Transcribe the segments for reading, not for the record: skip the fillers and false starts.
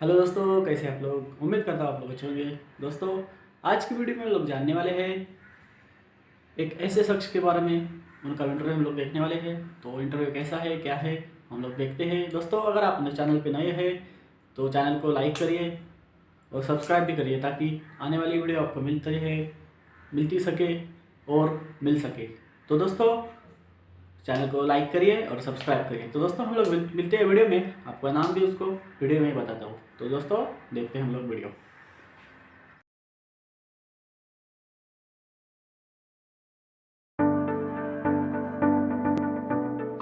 Hello दोस्तों, कैसे आप लोग। उम्मीद करता हूँ आप लोग अच्छे होंगे। दोस्तों, आज की वीडियो में हम लोग जानने वाले हैं एक ऐसे शख्स के बारे में। उनका इंटरव्यू हम लोग देखने वाले हैं। तो इंटरव्यू कैसा है, क्या है, हम लोग देखते हैं। दोस्तों, अगर आप मेरे चैनल पे नए हैं तो चैनल को लाइक करिए और सब्सक्राइब भी करिए, ताकि आने वाली वीडियो आपको मिलती सके और मिल सके। तो दोस्तों, चैनल को लाइक करिए और सब्सक्राइब करिए। तो दोस्तों, हम लोग मिलते हैं वीडियो में। आपका नाम भी उसको वीडियो में ही बताता हूँ। तो दोस्तों, देखते हैं हम लोग वीडियो।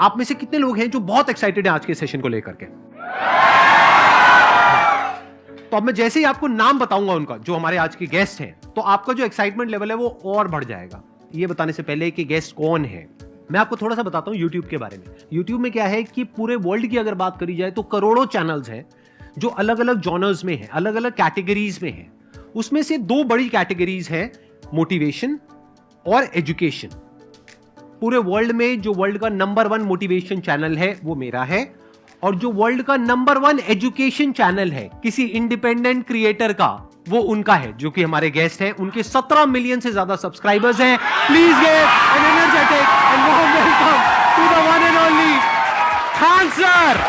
आप में से कितने लोग हैं जो बहुत एक्साइटेड हैं आज के सेशन को लेकर के? तो अब मैं जैसे ही आपको नाम बताऊंगा उनका, जो हमारे आज के गेस्ट हैं, तो आपका जो एक्साइटमेंट लेवल है वो और बढ़ जाएगा। ये बताने से पहले कि गेस्ट कौन है, मैं आपको थोड़ा सा बताता हूं YouTube के बारे में। YouTube में क्या है कि पूरे वर्ल्ड की अगर बात करी जाए तो करोड़ों चैनल्स हैं जो अलग अलग जॉनर्स में हैं, अलग अलग कैटेगरीज में हैं। उसमें से दो बड़ी कैटेगरीज हैं, मोटिवेशन और एजुकेशन। पूरे वर्ल्ड में जो वर्ल्ड का नंबर 1 मोटिवेशन चैनल है वो मेरा है, और जो वर्ल्ड का नंबर 1 एजुकेशन चैनल है किसी इंडिपेंडेंट क्रिएटर का, वो उनका है, जो कि हमारे गेस्ट हैं। उनके 17 मिलियन से ज्यादा सब्सक्राइबर्स हैं। Please give an energetic and warm welcome to the one and only Khan sir.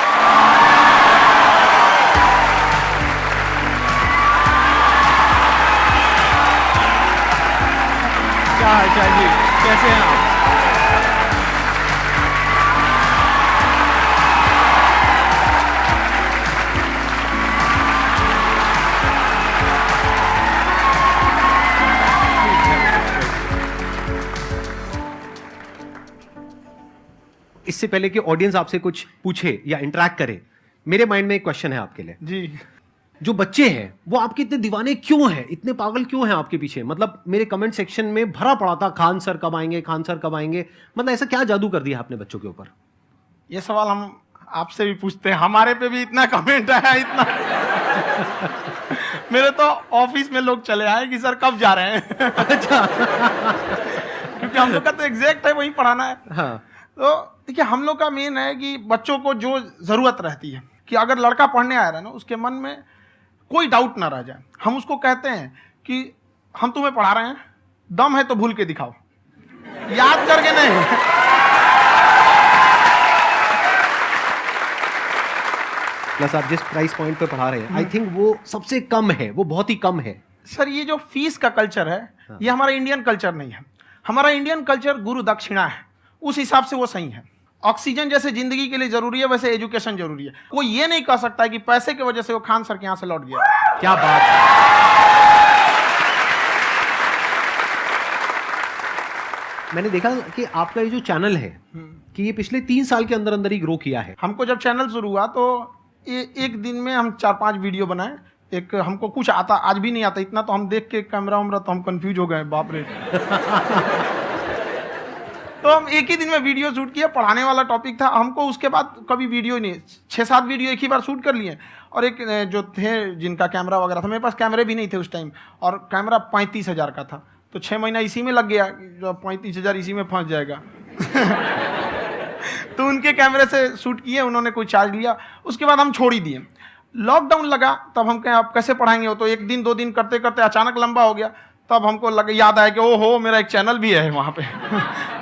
क्या हाल चाल जी, कैसे हैं आप? इससे पहले कि ऑडियंस आपसे कुछ पूछे या इंटरेक्ट करे, मेरे माइंड में एक क्वेश्चन है आपके लिए जी। जो बच्चे हैं वो आपके इतने दीवाने क्यों हैं, इतने पागल क्यों हैं आपके पीछे? मतलब मेरे कमेंट सेक्शन में भरा पड़ा था, खान सर कब आएंगे, खान सर कब आएंगे। मतलब ऐसा क्या जादू कर दिया आपने बच्चों के ऊपर? ये सवाल हम आपसे भी पूछते हैं, हमारे पे भी इतना कमेंट आया, इतना मेरे तो ऑफिस में लोग चले आए कि सर कब जा रहे हैं। अच्छा। क्योंकि हम लोग का तो एग्जैक्ट है, वही पढ़ाना है। हाँ। तो देखिए, हम लोग का मेन है कि बच्चों को जो जरूरत रहती है, कि अगर लड़का पढ़ने आ रहा है ना, उसके मन में कोई डाउट ना रह जाए। हम उसको कहते हैं कि हम तुम्हें पढ़ा रहे हैं, दम है तो भूल के दिखाओ, याद करके नहीं। प्लस आप जिस प्राइस पॉइंट पे पढ़ा रहे हैं, आई थिंक वो सबसे कम है, वो बहुत ही कम है। सर, ये जो फीस का कल्चर है, ये हमारा इंडियन कल्चर नहीं है। हमारा इंडियन कल्चर गुरु दक्षिणा है, उस हिसाब से वो सही है। ऑक्सीजन जैसे जिंदगी के लिए जरूरी है, वैसे एजुकेशन जरूरी है। कोई ये नहीं कह सकता है कि पैसे की वजह से वो खान सर के यहां से लौट गया। क्या बात है। मैंने देखा कि आपका ये जो चैनल है कि ये पिछले 3 साल के अंदर अंदर ही ग्रो किया है। हमको जब चैनल शुरू हुआ तो एक दिन में हम 4-5 वीडियो बनाए। एक हमको कुछ आता, आज भी नहीं आता इतना, तो हम देख के कैमरा उमरा तो हम कंफ्यूज हो गए, बाप रे। तो हम एक ही दिन में वीडियो शूट किया, पढ़ाने वाला टॉपिक था हमको। उसके बाद कभी वीडियो नहीं, 6-7 वीडियो एक ही बार शूट कर लिए। और एक जो थे जिनका कैमरा वगैरह था, मेरे पास कैमरे भी नहीं थे उस टाइम, और कैमरा 35,000 का था। तो 6 महीना इसी में लग गया, जो 35,000 इसी में फंस जाएगा। तो उनके कैमरे से शूट किए, उन्होंने कोई चार्ज लिया, उसके बाद हम छोड़ ही दिए। लॉकडाउन लगा, तब हम कहें आप कैसे पढ़ाएंगे। वो तो 1 दिन 2 दिन करते करते अचानक लंबा हो गया। तब हमको याद आया कि ओहो, मेरा एक चैनल भी है वहाँ पे।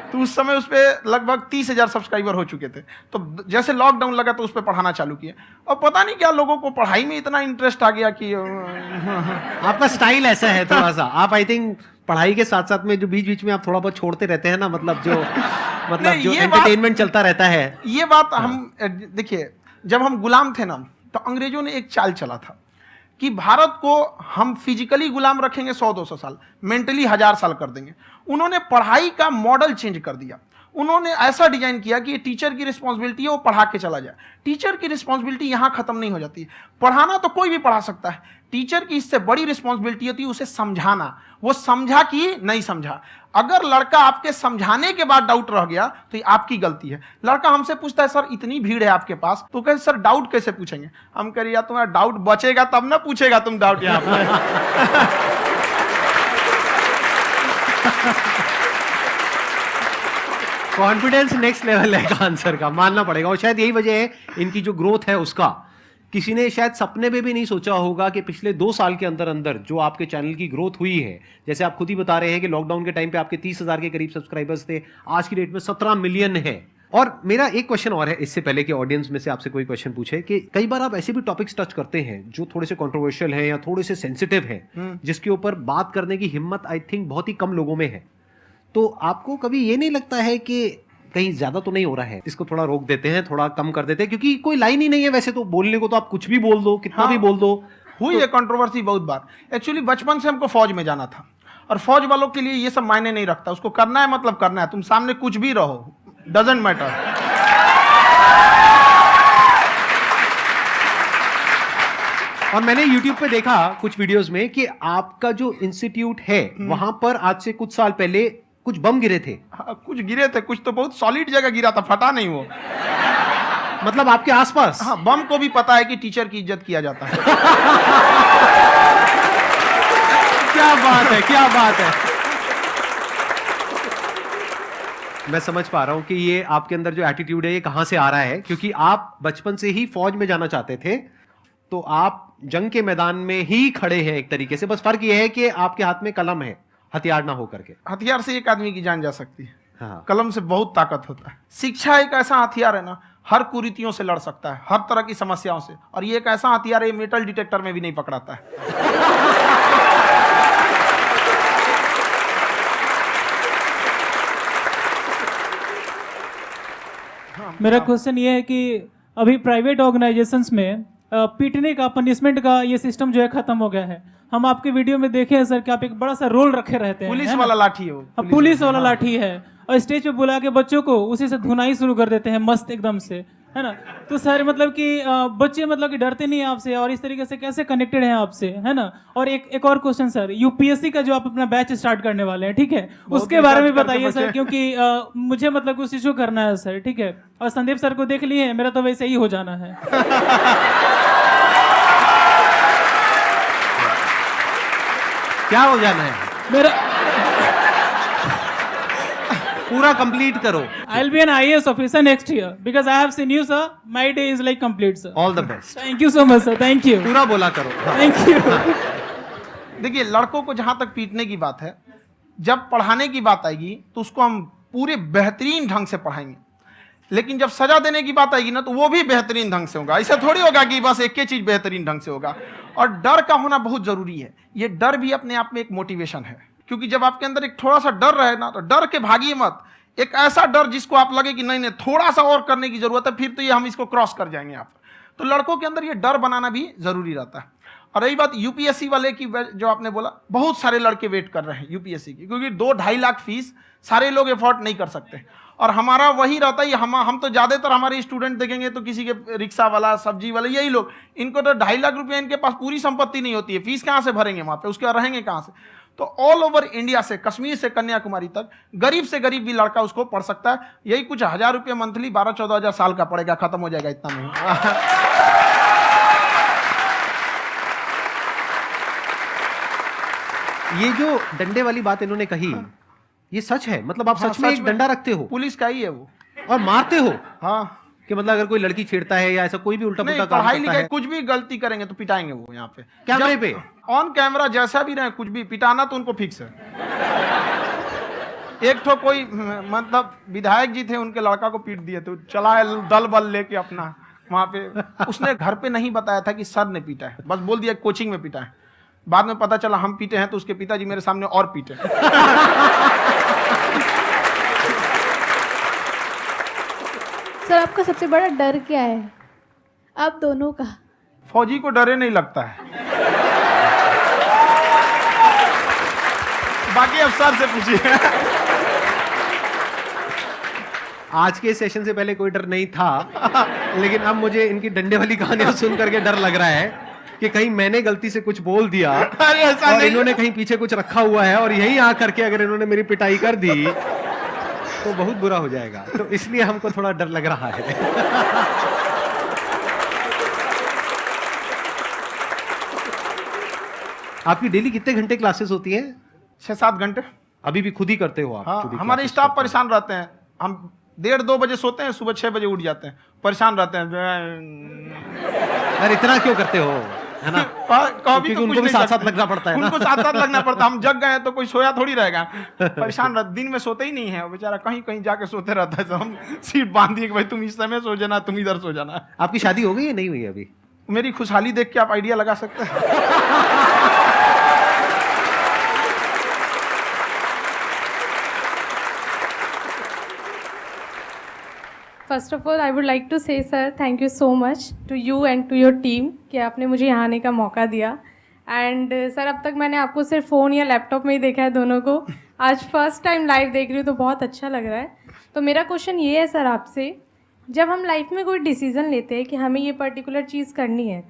तो उस समय उस पर लगभग 30,000 सब्सक्राइबर हो चुके थे। तो जैसे लॉकडाउन लगा तो उस पर पढ़ाना चालू किया, और पता नहीं क्या लोगों को पढ़ाई में इतना इंटरेस्ट आ गया कि आपका स्टाइल ऐसा है थोड़ा सा, आप आई थिंक पढ़ाई के साथ साथ में जो बीच बीच में आप थोड़ा बहुत छोड़ते रहते हैं ना, मतलब जो एंटरटेनमेंट चलता रहता है। ये बात हम देखिए, जब हम गुलाम थे ना, तो अंग्रेजों ने एक चाल चला था कि भारत को हम फिजिकली गुलाम रखेंगे 100-200 साल, मेंटली 1000 साल कर देंगे। उन्होंने पढ़ाई का मॉडल चेंज कर दिया। उन्होंने ऐसा डिजाइन किया कि टीचर की रिस्पॉन्सिबिलिटी है वो पढ़ा के चला जाए। टीचर की रिस्पॉन्सिबिलिटी यहाँ खत्म नहीं हो जाती है। पढ़ाना तो कोई भी पढ़ा सकता है, टीचर की इससे बड़ी रिस्पॉन्सिबिलिटी होती है उसे समझाना। वो समझा कि नहीं समझा। अगर लड़का आपके समझाने के बाद डाउट रह गया तो ये आपकी गलती है। लड़का हमसे पूछता है सर इतनी भीड़ है आपके पास, तो कहे सर डाउट कैसे पूछेंगे। हम कह रहे यार तुम्हारा डाउट बचेगा तब ना पूछेगा तुम डाउट यहाँ पे। कॉन्फिडेंस नेक्स्ट लेवल है खान सर का, मानना पड़ेगा। और शायद यही वजह है इनकी जो ग्रोथ है उसका, किसी ने शायद सपने में भी नहीं सोचा होगा कि पिछले 2 साल के अंदर अंदर जो आपके चैनल की ग्रोथ हुई है, जैसे आप खुद ही बता रहे हैं कि लॉकडाउन के टाइम पे आपके 30,000 के करीब सब्सक्राइबर्स थे, आज की डेट में 17 मिलियन है। और मेरा एक क्वेश्चन और है, इससे पहले कि ऑडियंस में से आपसे कोई क्वेश्चन पूछे, कि कई बार आप ऐसे भी टॉपिक्स टच करते हैं जो थोड़े से कंट्रोवर्शियल हैं या थोड़े से सेंसिटिव हैं, जिसके ऊपर बात करने की हिम्मत आई थिंक बहुत ही कम लोगों में है। तो आपको कभी ये नहीं लगता है कि कहीं ज्यादा तो नहीं हो रहा है, इसको थोड़ा रोक देते हैं, थोड़ा कम कर देते हैं, क्योंकि कोई लाइन ही नहीं है वैसे तो बोलने को, तो आप कुछ भी बोल दो, कितना भी बोल दो। हुई है कंट्रोवर्सी बहुत बार। एक्चुअली बचपन से हमको फौज में जाना था, और फौज वालों के लिए ये सब मायने नहीं रखता, उसको करना है मतलब करना है, तुम सामने कुछ भी रहो, डजेंट मैटर। और मैंने YouTube पे देखा कुछ वीडियोस में कि आपका जो इंस्टीट्यूट है वहां पर आज से कुछ साल पहले कुछ बम गिरे थे। हाँ, कुछ गिरे थे, कुछ तो बहुत सॉलिड जगह गिरा था, फटा नहीं वो। मतलब आपके आसपास? हाँ, बम को भी पता है कि टीचर की इज्जत किया जाता है। क्या बात है, क्या बात है। मैं समझ पा रहा हूं कि ये आपके अंदर जो एटीट्यूड है ये कहां से आ रहा है, क्योंकि आप बचपन से ही फौज में जाना चाहते थे, तो आप जंग के मैदान में ही खड़े हैं एक तरीके से। बस फर्क ये है कि आपके हाथ में कलम है, हथियार ना हो करके। हथियार से एक आदमी की जान जा सकती है, हाँ। कलम से बहुत ताकत होता है। शिक्षा एक ऐसा हथियार है ना, हर कुरीतियों से लड़ सकता है, हर तरह की समस्याओं से। और ये एक ऐसा हथियार है, मेटल डिटेक्टर में भी नहीं पकड़ाता है। मेरा क्वेश्चन ये है कि अभी प्राइवेट ऑर्गेनाइजेशंस में पीटने का, पनिशमेंट का ये सिस्टम जो है खत्म हो गया है। हम आपके वीडियो में देखे हैं सर कि आप एक बड़ा सा रोल रखे रहते हैं, पुलिस वाला लाठी है वो, पुलिस वाला लाठी है, और स्टेज पे बुला के बच्चों को उसी से धुनाई शुरू कर देते हैं मस्त एकदम से, है ना। तो सर मतलब कि बच्चे मतलब कि डरते नहीं हैं आपसे, और इस तरीके से कैसे कनेक्टेड हैं आपसे, है ना। और एक और क्वेश्चन सर, यूपीएससी का जो आप अपना बैच स्टार्ट करने वाले हैं, ठीक है, उसके बारे में बताइए सर, क्योंकि मुझे मतलब कुछ इशू करना है सर, ठीक है। और संदीप सर को देख लिए, मेरा तो वैसे ही हो जाना है। क्या हो जाना है? मेरा पूरा कंप्लीट करो। I'll be an IAS officer next year because I have seen you, sir. My day is like complete, sir. All the best. Thank you so much, sir. Thank you. पूरा बोला करो। Thank you. देखिए, लड़कों को जहां तक पीटने की बात है, जब पढ़ाने की बात आएगी तो उसको हम पूरे बेहतरीन ढंग से पढ़ाएंगे, लेकिन जब सजा देने की बात आएगी ना, तो वो भी बेहतरीन ढंग से होगा। ऐसा थोड़ी होगा कि बस एक ही चीज बेहतरीन ढंग से होगा। और डर का होना बहुत जरूरी है। ये डर भी अपने आप में एक मोटिवेशन है, क्योंकि जब आपके अंदर एक थोड़ा सा डर रहे ना, तो डर के भागिए मत। एक ऐसा डर जिसको आप लगे कि नहीं नहीं थोड़ा सा और करने की जरूरत है, फिर तो ये हम इसको क्रॉस कर जाएंगे यहाँ पर। तो लड़कों के अंदर ये डर बनाना भी जरूरी रहता है। और रही बात यूपीएससी वाले की, जो आपने बोला, बहुत सारे लड़के वेट कर रहे हैं यूपीएससी की, क्योंकि 2-2.5 लाख फीस सारे लोग एफोर्ड नहीं कर सकते। और हमारा वही रहता है, हम तो ज्यादातर हमारे स्टूडेंट देखेंगे तो किसी के रिक्शा वाला, सब्जी वाला, यही लोग, इनको तो 2.5 लाख रुपया, इनके पास पूरी संपत्ति नहीं होती है, फीस कहाँ से भरेंगे वहां पे, उसके बाद रहेंगे कहाँ से। तो ऑल ओवर इंडिया से, कश्मीर से कन्याकुमारी तक, गरीब से गरीब भी लड़का उसको पढ़ सकता है। यही कुछ 1000 रुपये मंथली, 12-14 हजार साल का पड़ेगा, खत्म हो जाएगा इतना में। ये जो डंडे वाली बात इन्होंने कही, ये सच है? मतलब आप सच में एक डंडा रखते हो? पुलिस का ही है वो। और मारते हो? हाँ, कि मतलब अगर कोई लड़की छेड़ता है या ऐसा कोई भी उल्टा नहीं, पुल्टा काम पढ़ाई करता लिखाई है, कुछ भी गलती करेंगे तो पिटाएंगे वो यहाँ पे, कैमरे पे, ऑन कैमरा, जैसा भी रहे, कुछ भी पिटाना तो उनको फिक्स है। एक तो कोई मतलब विधायक जी थे, उनके लड़का को पीट दिए, तो चला दल बल लेके अपना वहां पे। उसने घर पे नहीं बताया था कि सर ने पीटा है, बस बोल दिया कोचिंग में पीटा है। बाद में पता चला हम पीटे हैं, तो उसके पिताजी मेरे सामने और पीटे। सर, आपका सबसे बड़ा डर क्या है, आप दोनों का? फौजी को डरे नहीं लगता है, बाकी अफसर से पूछिए। आज के सेशन से पहले कोई डर नहीं था, लेकिन अब मुझे इनकी डंडे वाली कहानियां सुन करके डर लग रहा है कि कहीं मैंने गलती से कुछ बोल दिया अरे ऐसा और नहीं, इन्होंने कहीं पीछे कुछ रखा हुआ है, और यहीं आ करके अगर इन्होंने मेरी पिटाई कर दी तो बहुत बुरा हो जाएगा। तो इसलिए हमको थोड़ा डर लग रहा है। आपकी डेली कितने घंटे क्लासेस होती है? 6-7 घंटे। अभी भी खुद ही करते हो आप? हाँ, खुद ही हमारे classes स्टाफ करते हो? परेशान रहते हैं। हम 1:30-2 बजे सोते हैं, सुबह 6 बजे उठ जाते हैं, परेशान रहते हैं। यार इतना क्यों करते हो, है ना? कभी क्योंकि उनको भी साथ साथ लगना पड़ता है ना। उनको साथ साथ लगना पड़ता है। हम जग गए तो कोई सोया थोड़ी रहेगा, परेशान दिन में सोते ही नहीं है बेचारा, कहीं कहीं जाके सोते रहता है। हम सीट बांध दिए कि भाई तुम इस समय सो जाना, तुम इधर सो जाना। आपकी शादी हो गई या नहीं हुई है अभी? मेरी खुशहाली देख के आप आइडिया लगा सकते हैं। First of all I would like to say sir thank you so much to you and to your team कि आपने मुझे यहाँ आने का मौका दिया। एंड सर अब तक मैंने आपको सिर्फ फ़ोन या लैपटॉप में ही देखा है दोनों को, आज फर्स्ट टाइम लाइव देख रही हूँ तो बहुत अच्छा लग रहा है। तो मेरा क्वेश्चन ये है सर आपसे, जब हम लाइफ में कोई डिसीज़न लेते हैं कि हमें ये पर्टिकुलर चीज़ करनी है,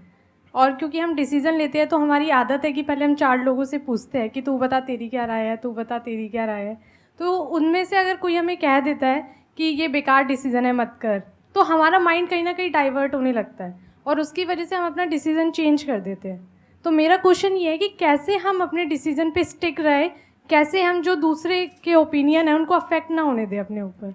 और क्योंकि हम डिसीज़न लेते हैं तो हमारी आदत है कि पहले हम 4 लोगों से पूछते हैं कि तू बता तेरी क्या राय है, तू बता तेरी क्या राय है। तो उनमें से अगर कोई हमें कह देता है कि ये बेकार डिसीज़न है मत कर, तो हमारा माइंड कहीं ना कहीं डाइवर्ट होने लगता है और उसकी वजह से हम अपना डिसीज़न चेंज कर देते हैं। तो मेरा क्वेश्चन ये है कि कैसे हम अपने डिसीज़न पे स्टिक रहे, कैसे हम जो दूसरे के ओपिनियन है उनको अफेक्ट ना होने दें अपने ऊपर।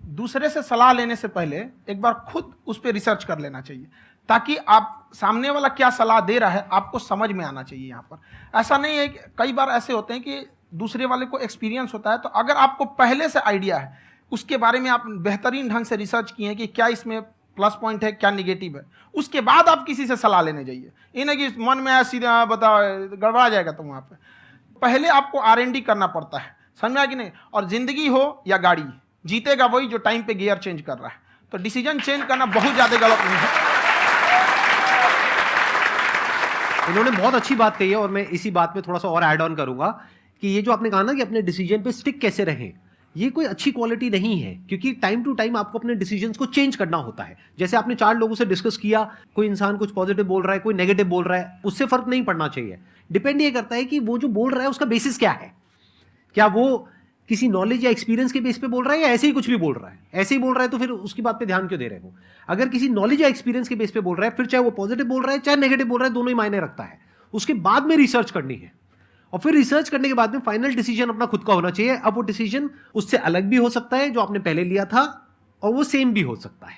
दूसरे से सलाह लेने से पहले एक बार खुद उस पर रिसर्च कर लेना चाहिए, ताकि आप सामने वाला क्या सलाह दे रहा है आपको समझ में आना चाहिए। यहाँ पर ऐसा नहीं है कि कई बार ऐसे होते हैं कि दूसरे वाले को एक्सपीरियंस होता है, तो अगर आपको पहले से आइडिया है, उसके बारे में आप बेहतरीन ढंग से रिसर्च किए हैं कि क्या इसमें प्लस पॉइंट है क्या निगेटिव है, उसके बाद आप किसी से सलाह लेने जाइए। ये नहीं कि मन में आया सीधा बता, गड़बड़ा जाएगा। तो वहाँ पे पहले आपको R&D करना पड़ता है, समझ में आया कि नहीं? और जिंदगी हो या गाड़ी, जीतेगा वही जो टाइम पे गियर चेंज कर रहा है। तो डिसीजन चेंज करना बहुत ज़्यादा गलत नहीं है। इन्होंने बहुत अच्छी बात कही है और मैं इसी बात में थोड़ा सा और ऐड ऑन करूंगा कि ये जो आपने कहा ना कि अपने डिसीजन पे स्टिक कैसे रहें, ये कोई अच्छी क्वालिटी नहीं है, क्योंकि टाइम टू टाइम आपको अपने डिसीजंस को चेंज करना होता है। जैसे आपने 4 लोगों से डिस्कस किया, कोई इंसान कुछ पॉजिटिव बोल रहा है, कोई नेगेटिव बोल रहा है, उससे फर्क नहीं पड़ना चाहिए। डिपेंड ये करता है कि वो जो बोल रहा है उसका बेसिस क्या है। क्या वो किसी नॉलेज या एक्सपीरियंस के बेस पे बोल रहा है या ऐसे ही कुछ भी बोल रहा है? ऐसे ही बोल रहा है तो फिर उसकी बात पे ध्यान क्यों दे रहे हो? अगर किसी नॉलेज या एक्सपीरियंस के बेस पे बोल रहा है, फिर चाहे वो पॉजिटिव बोल रहा है चाहे नेगेटिव बोल रहा है, दोनों ही मायने रखता है। उसके बाद में रिसर्च करनी है और फिर रिसर्च करने के बाद में फाइनल डिसीजन अपना खुद का होना चाहिए। अब वो डिसीजन उससे अलग भी हो सकता है जो आपने पहले लिया था, और वो सेम भी हो सकता है।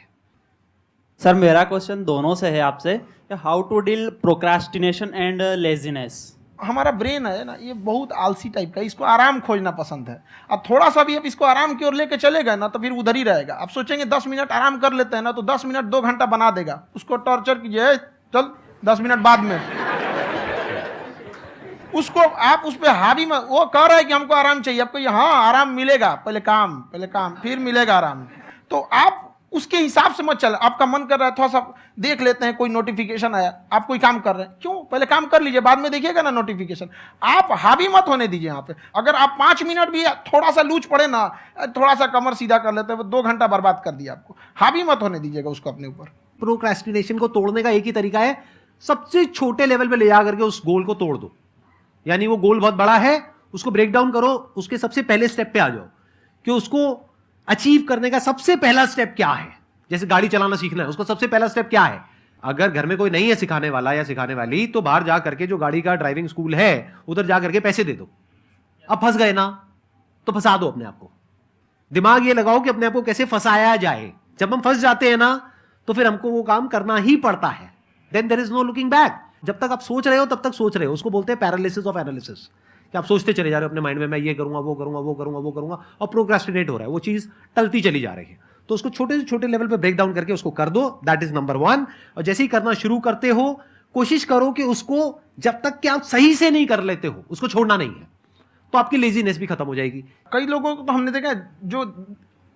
सर मेरा क्वेश्चन दोनों से है आपसे, how to deal procrastination and laziness. हमारा ब्रेन है ना, ये बहुत आलसी टाइप का, इसको आराम खोजना पसंद है। अब थोड़ा सा भी आप इसको आराम की ओर लेके चले गए ना तो फिर उधर ही रहेगा। आप सोचेंगे 10 मिनट आराम कर लेते हैं ना, तो 10 मिनट 2 घंटा बना देगा। उसको टॉर्चर कीजिए, चल 10 मिनट बाद में। उसको आप उस पर हावी में, वो कह रहा है कि हमको आराम चाहिए, आपको हाँ आराम मिलेगा, पहले काम फिर मिलेगा आराम। तो आप उसके हिसाब से मत चल। आपका मन कर रहा है थोड़ा सा देख लेते हैं, कोई नोटिफिकेशन आया, आप कोई काम कर रहे हैं, क्यों पहले काम कर लीजिए, बाद में देखिएगा ना नोटिफिकेशन। आप हावी मत होने दीजिए यहाँ पे। अगर आप 5 मिनट भी थोड़ा सा लूज पड़े ना, थोड़ा सा कमर सीधा कर लेते हैं, 2 घंटा बर्बाद कर दिया आपको। हावी मत होने दीजिएगा उसको अपने ऊपर। प्रोक्रेस्टिनेशन को तोड़ने का एक ही तरीका है, सबसे छोटे लेवल पे ले जा करके उस गोल को तोड़ दो। यानी वो गोल बहुत बड़ा है, उसको ब्रेक डाउन करो, उसके सबसे पहले स्टेप पे आ जाओ कि उसको अचीव करने का सबसे पहला स्टेप क्या है। जैसे गाड़ी चलाना सीखना है, उसका सबसे पहला स्टेप क्या है? अगर घर में कोई नहीं है सिखाने वाला या सिखाने वाली, तो बाहर जा करके जो गाड़ी का ड्राइविंग स्कूल है उधर जा करके पैसे दे दो। अब फंस गए ना तो फंसा दो अपने आप को। दिमाग ये लगाओ कि अपने आप को कैसे फंसाया जाए। जब हम फंस जाते हैं ना तो फिर हमको वो काम करना ही पड़ता है। Then there is no looking back. जब तक आप सोच रहे हो तब तक सोच रहे हो, उसको बोलते हैं पैरालिसिस ऑफ एनालिसिस, कि आप सोचते चले जा रहे हो अपने माइंड में, मैं ये करूंगा वो करूंगा वो करूंगा वो करूंगा, और प्रोक्रेस्टिनेट हो रहा है, वो चीज टलती चली जा रही है। तो उसको छोटे से छोटे लेवल पे ब्रेक डाउन करके उसको कर दो, दैट इज नंबर 1। और जैसे ही करना शुरू करते हो, कोशिश करो कि उसको जब तक कि आप सही से नहीं कर लेते हो उसको छोड़ना नहीं है, तो आपकी लेजीनेस भी खत्म हो जाएगी। कई लोगों को तो हमने देखा जो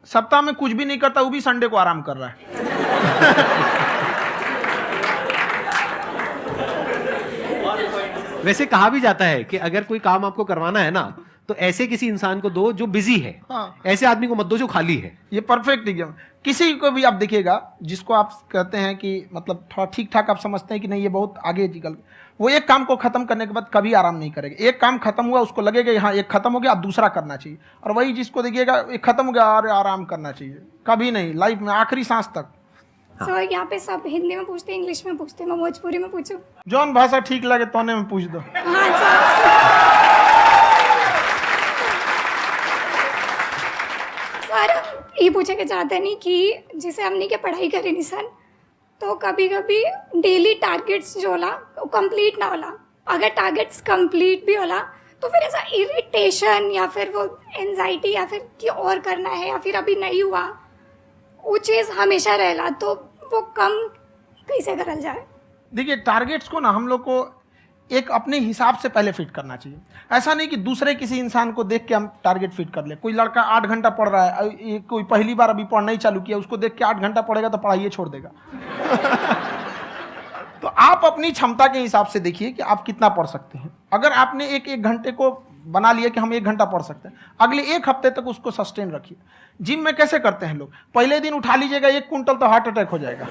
सप्ताह में कुछ भी नहीं करता, वो भी संडे को आराम कर रहा है। वैसे कहा भी जाता है कि अगर कोई काम आपको करवाना है ना तो ऐसे किसी इंसान को दो जो बिजी है। हाँ। ऐसे आदमी को मत दो जो खाली है। ये परफेक्ट एग्जाम। किसी को भी आप देखिएगा जिसको आप कहते हैं कि मतलब थोड़ा ठीक ठाक आप समझते हैं कि नहीं ये बहुत आगे निकल, वो एक काम को खत्म करने के बाद कभी आराम नहीं करेगा। एक काम खत्म हुआ उसको लगेगा हाँ एक खत्म हो गया, अब दूसरा करना चाहिए। और वही जिसको देखिएगा एक खत्म हो गया और आराम करना चाहिए, कभी नहीं, लाइफ में आखिरी सांस तक। सर यहाँ पे सब हिंदी में पूछते हैं, इंग्लिश में पूछते हैं, मैं भोजपुरी में पूछूं? जौन भाषा ठीक लगे तोने में पूछ दो। हाँ सर। सर ये पूछे के चाहते नहीं कि जैसे हमने क्या पढ़ाई करी नहीं सर, तो कभी कभी डेली टारगेट्स जो होला वो कंप्लीट ना होला, अगर टारगेट्स कंप्लीट भी होला तो फिर ऐसा इरिटेशन या फिर वो एंजाइटी या फिर कि और करना है या फिर अभी नहीं हुआ, वो चीज़ हमेशा रहेला, तो वो कम कैसे करल जाए? देखिए, टारगेट्स को ना हम लोग को एक अपने हिसाब से पहले फिट करना चाहिए। ऐसा नहीं कि दूसरे किसी इंसान को देख के हम टारगेट फिट कर ले। कोई लड़का 8 घंटा पढ़ रहा है, कोई पहली बार अभी पढ़ना ही चालू किया, उसको देख के 8 घंटा पढ़ेगा तो पढ़ाइए छोड़ देगा। तो आप अपनी क्षमता के हिसाब से देखिए कि आप कितना पढ़ सकते हैं। अगर आपने एक घंटे को बना लिया कि हम 1 घंटा पढ़ सकते हैं, अगले 1 हफ्ते तक उसको सस्टेन रखिए। जिम में कैसे करते हैं लोग, पहले दिन उठा लीजिएगा 1 कुंटल तो हार्ट अटैक हो जाएगा।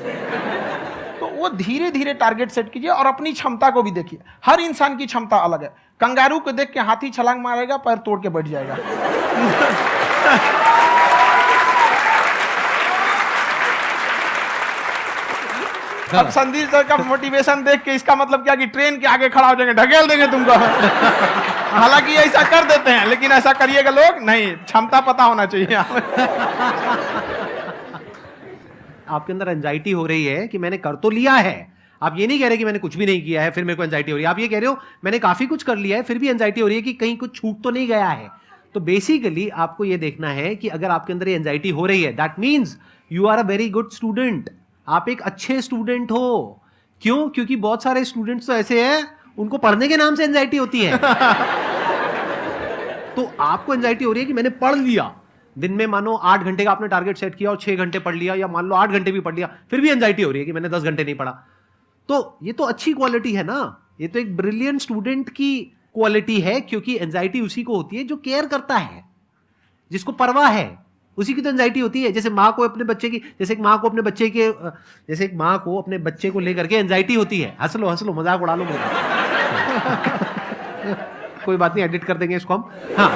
तो वो धीरे धीरे टारगेट सेट कीजिए और अपनी क्षमता को भी देखिए। हर इंसान की क्षमता अलग है। कंगारू को देख के हाथी छलांग मारेगा, पैर तोड़ के बैठ जाएगा। अब संदीप सर का मोटिवेशन देख के इसका मतलब क्या कि ट्रेन के आगे खड़ा हो जाएंगे, ढकेल देंगे तुमको। हालांकि ऐसा कर देते हैं, लेकिन ऐसा करिएगा लोग नहीं, क्षमता पता होना चाहिए। आपके अंदर एंजाइटी हो रही है कि मैंने कर तो लिया है। आप ये नहीं कह रहे कि मैंने कुछ भी नहीं किया है फिर मेरे को एंजाइटी हो रही है। आप ये कह रहे हो मैंने काफी कुछ कर लिया है फिर भी एंजाइटी हो रही है कि कहीं कुछ छूट तो नहीं गया है। तो बेसिकली आपको ये देखना है कि अगर आपके अंदर ये एंजाइटी हो रही है, that means you are a very good student. आप एक अच्छे स्टूडेंट हो। क्यों? क्योंकि बहुत सारे स्टूडेंट्स तो ऐसे हैं उनको पढ़ने के नाम से एंजाइटी होती है। तो आपको एंजाइटी हो रही है कि मैंने पढ़ लिया, दिन में मानो 8 घंटे का आपने टारगेट सेट किया और 6 घंटे पढ़ लिया, या मान लो 8 घंटे भी पढ़ लिया, फिर भी एंजाइटी हो रही है कि मैंने 10 घंटे नहीं पढ़ा। तो ये तो अच्छी क्वालिटी है ना, ये तो एक ब्रिलियंट स्टूडेंट की क्वालिटी है, क्योंकि एंजाइटी उसी को होती है जो केयर करता है, जिसको परवाह है, उसी की तो एंजाइटी होती है। जैसे माँ को अपने बच्चे की, जैसे एक माँ को अपने बच्चे को लेकर के एंजाइटी होती है। हंस लो मजाक उड़ा लो मेरा। कोई बात नहीं, एडिट कर देंगे इसको हम। हाँ।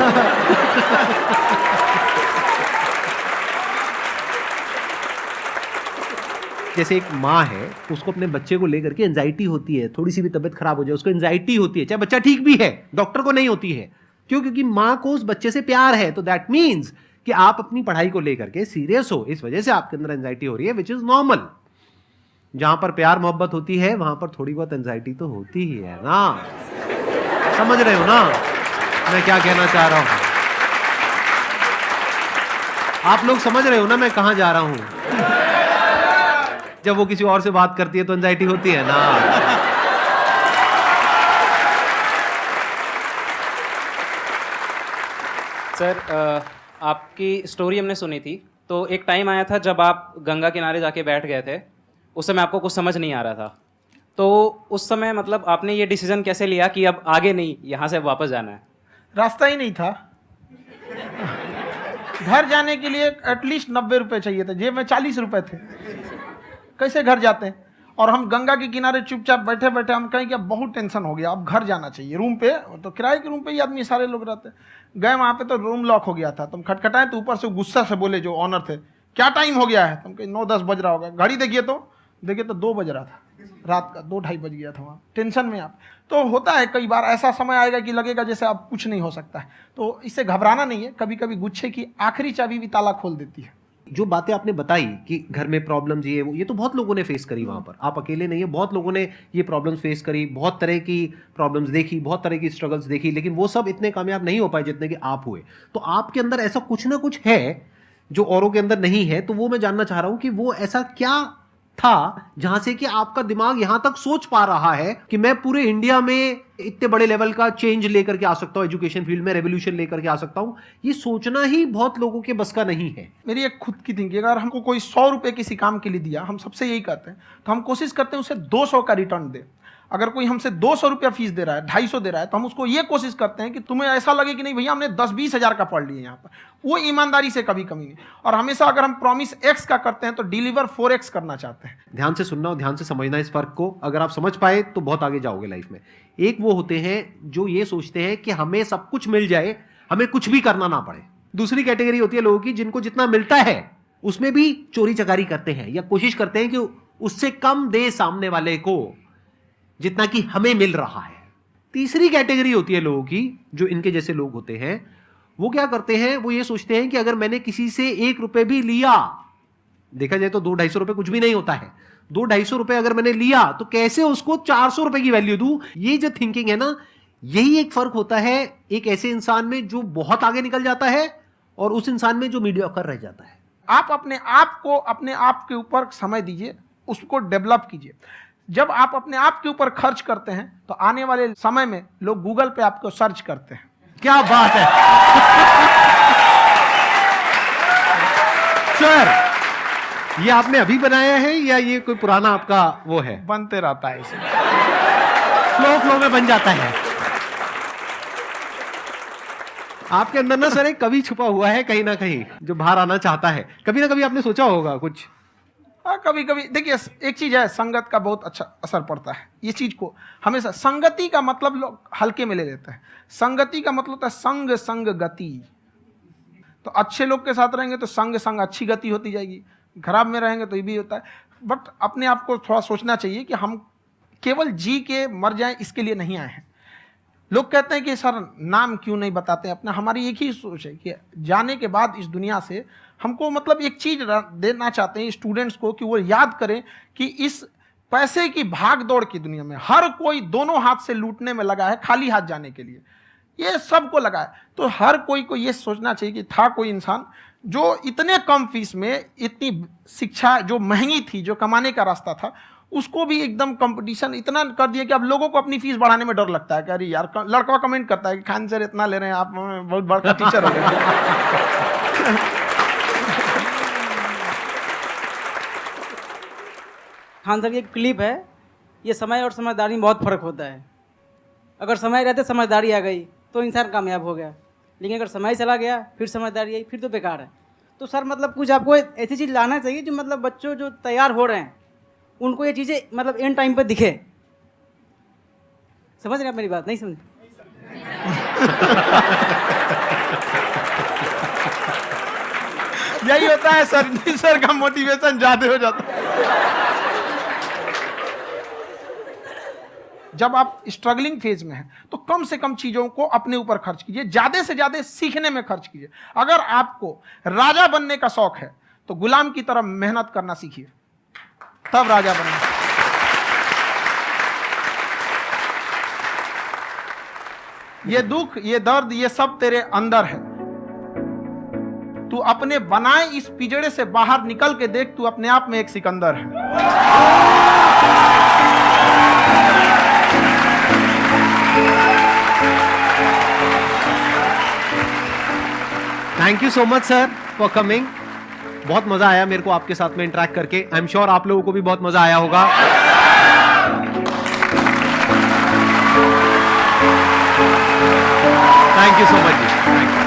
जैसे एक माँ है, उसको अपने बच्चे को लेकर के एंजाइटी होती है, थोड़ी सी भी तबीयत खराब हो जाए उसको एंजाइटी होती है, चाहे बच्चा ठीक भी है, डॉक्टर को नहीं होती है। क्यों? क्योंकि माँ को उस बच्चे से प्यार है। तो दैट मीन्स कि आप अपनी पढ़ाई को लेकर के सीरियस हो, इस वजह से आपके अंदर एंजाइटी हो रही है, विच इज नॉर्मल। जहां पर प्यार मोहब्बत होती है वहां पर थोड़ी बहुत एंजाइटी तो होती ही है ना। समझ रहे हो ना मैं क्या कहना चाह रहा हूं? आप लोग समझ रहे हो ना मैं कहां जा रहा हूं? जब वो किसी और से बात करती है तो एंजाइटी होती है ना। सर, आपकी स्टोरी हमने सुनी थी, तो एक टाइम आया था जब आप गंगा किनारे जाके बैठ गए थे। उस समय आपको कुछ समझ नहीं आ रहा था, तो उस समय मतलब आपने ये डिसीजन कैसे लिया कि अब आगे नहीं, यहाँ से वापस जाना है? रास्ता ही नहीं था। घर जाने के लिए एटलीस्ट 90 रुपए चाहिए थे, जेब में 40 रुपए थे। कैसे घर जाते हैं? और हम गंगा के किनारे चुपचाप बैठे बैठे हम कहें कि अब बहुत टेंशन हो गया, अब घर जाना चाहिए। रूम पे तो किराए के रूम पे ही आदमी सारे लोग रहते। गए वहाँ पे तो रूम लॉक हो गया था। तुम खटखटाए तो ऊपर से गुस्सा से बोले जो ऑनर थे, क्या टाइम हो गया है? तुम कहे 9-10 बज रहा होगा। घड़ी देखिए तो 2 बज रहा था रात का, 2-2:30 बज गया था वहाँ। टेंशन में आप तो होता है, कई बार ऐसा समय आएगा कि लगेगा जैसे अब कुछ नहीं हो सकता है। तो इससे घबराना नहीं है। कभी कभी गुच्छे की आखिरी चाबी भी ताला खोल देती है। जो बातें आपने बताई कि घर में प्रॉब्लम्स ये तो बहुत लोगों ने फेस करी वहां पर। आप अकेले नहीं है, बहुत लोगों ने ये प्रॉब्लम्स फेस करी, बहुत तरह की प्रॉब्लम्स देखी, बहुत तरह की स्ट्रगल्स देखी, लेकिन वो सब इतने कामयाब नहीं हो पाए जितने कि आप हुए। तो आपके अंदर ऐसा कुछ ना कुछ है जो औरों के अंदर नहीं है। तो वो मैं जानना चाह रहा हूं कि वो ऐसा क्या था जहां से कि आपका दिमाग यहां तक सोच पा रहा है कि मैं पूरे इंडिया में इतने बड़े लेवल का चेंज लेकर के आ सकता हूं, एजुकेशन फील्ड में रेवोल्यूशन लेकर के आ सकता हूं। ये सोचना ही बहुत लोगों के बस का नहीं है। मेरी एक खुद की थिंकिंग, अगर हमको कोई 100 रुपए किसी काम के लिए दिया, हम सबसे यही कहते हैं, तो हम कोशिश करते हैं उसे 200 का रिटर्न दे। अगर कोई हमसे 200 रुपया फीस दे रहा है, 250 दे रहा है, तो हम उसको ये कोशिश करते हैं कि तुम्हें ऐसा लगे कि नहीं भैया हमने 10-20 हज़ार का पढ़ लिया यहाँ पर। वो ईमानदारी से कभी कमी नहीं। और हमेशा अगर हम प्रॉमिस X का करते हैं तो डिलीवर 4X करना चाहते हैं। ध्यान से सुनना और ध्यान से समझना इस फर्क को। अगर आप समझ पाए तो बहुत आगे जाओगे लाइफ में। एक वो होते हैं जो ये सोचते हैं कि हमें सब कुछ मिल जाए, हमें कुछ भी करना ना पड़े। दूसरी कैटेगरी होती है लोगों की जिनको जितना मिलता है उसमें भी चोरी चकारी करते हैं या कोशिश करते हैं कि उससे कम दे सामने वाले को जितना कि हमें मिल रहा है। तीसरी कैटेगरी होती है लोगों की, जो इनके जैसे लोग होते हैं, वो क्या करते हैं, वो ये सोचते हैं कि अगर मैंने किसी से 1 रुपए भी लिया, देखा जाए तो 200-250 रुपए कुछ भी नहीं होता है, 200-250 रुपए अगर मैंने लिया तो कैसे उसको 400 रुपए की वैल्यू दूं? ये जो थिंकिंग है ना, यही एक फर्क होता है एक ऐसे इंसान में जो बहुत आगे निकल जाता है और उस इंसान में जो मीडियोकर रह जाता है। आप अपने आप के ऊपर समय दीजिए, उसको डेवलप कीजिए। जब आप अपने आप के ऊपर खर्च करते हैं तो आने वाले समय में लोग गूगल पे आपको सर्च करते हैं। क्या बात है सर, ये आपने अभी बनाया है या ये कोई पुराना आपका वो है? बनते रहता है इसे, फ्लो में बन जाता है। आपके अंदर ना सर एक कवि छुपा हुआ है कहीं ना कहीं जो बाहर आना चाहता है। कभी ना कभी आपने सोचा होगा कुछ? हाँ, कभी कभी देखिए, एक चीज है, संगत का बहुत अच्छा असर पड़ता है। ये चीज को हमेशा, संगति का मतलब लोग हल्के में ले लेते हैं। संगति का मतलब होता है संग संग गति। तो अच्छे लोग के साथ रहेंगे तो संग संग अच्छी गति होती जाएगी, खराब में रहेंगे तो ये भी होता है। बट अपने आप को थोड़ा सोचना चाहिए कि हम केवल जी के मर जाएं इसके लिए नहीं आए हैं। लोग कहते हैं कि सर नाम क्यों नहीं बताते अपना। हमारी एक ही सोच है कि जाने के बाद इस दुनिया से हमको मतलब एक चीज देना चाहते हैं स्टूडेंट्स को, कि वो याद करें कि इस पैसे की भाग दौड़ की दुनिया में हर कोई दोनों हाथ से लूटने में लगा है खाली हाथ जाने के लिए। ये सबको लगा है। तो हर कोई को ये सोचना चाहिए कि था कोई इंसान जो इतने कम फीस में इतनी शिक्षा जो महंगी थी, जो कमाने का रास्ता था, उसको भी एकदम कंपटीशन इतना कर दिया कि अब लोगों को अपनी फीस बढ़ाने में डर लगता है कि अरे यार, लड़का कमेंट करता है कि खान सर इतना ले रहे हैं, आप बहुत बड़ा टीचर हो गए। खान सर की एक क्लिप है, ये समय और समझदारी में बहुत फ़र्क होता है। अगर समय रहते समझदारी आ गई तो इंसान कामयाब हो गया, लेकिन अगर समय चला गया फिर समझदारी आई फिर तो बेकार है। तो सर मतलब कुछ आपको ऐसी चीज़ लाना चाहिए जो मतलब बच्चों जो तैयार हो रहे हैं उनको ये चीज़ें मतलब एंड टाइम पर दिखे। समझ रहे हैं आप मेरी बात? नहीं समझ? यही होता है सर, सर का मोटिवेशन ज्यादा हो जाता है। जब आप स्ट्रगलिंग फेज में हैं तो कम से कम चीजों को अपने ऊपर खर्च कीजिए, ज्यादा से ज्यादा सीखने में खर्च कीजिए। अगर आपको राजा बनने का शौक है तो गुलाम की तरह मेहनत करना सीखिए, तब राजा बनेंगे। ये दुख, ये दर्द, ये सब तेरे अंदर है। तू अपने बनाए इस पिजड़े से बाहर निकल के देख, तू अपने आप में एक सिकंदर है। Thank you so much sir for coming. बहुत मजा आया मेरे को आपके साथ में इंटरेक्ट करके। आई एम श्योर आप लोगों को भी बहुत मजा आया होगा। थैंक यू सो मच जी, थैंक यू।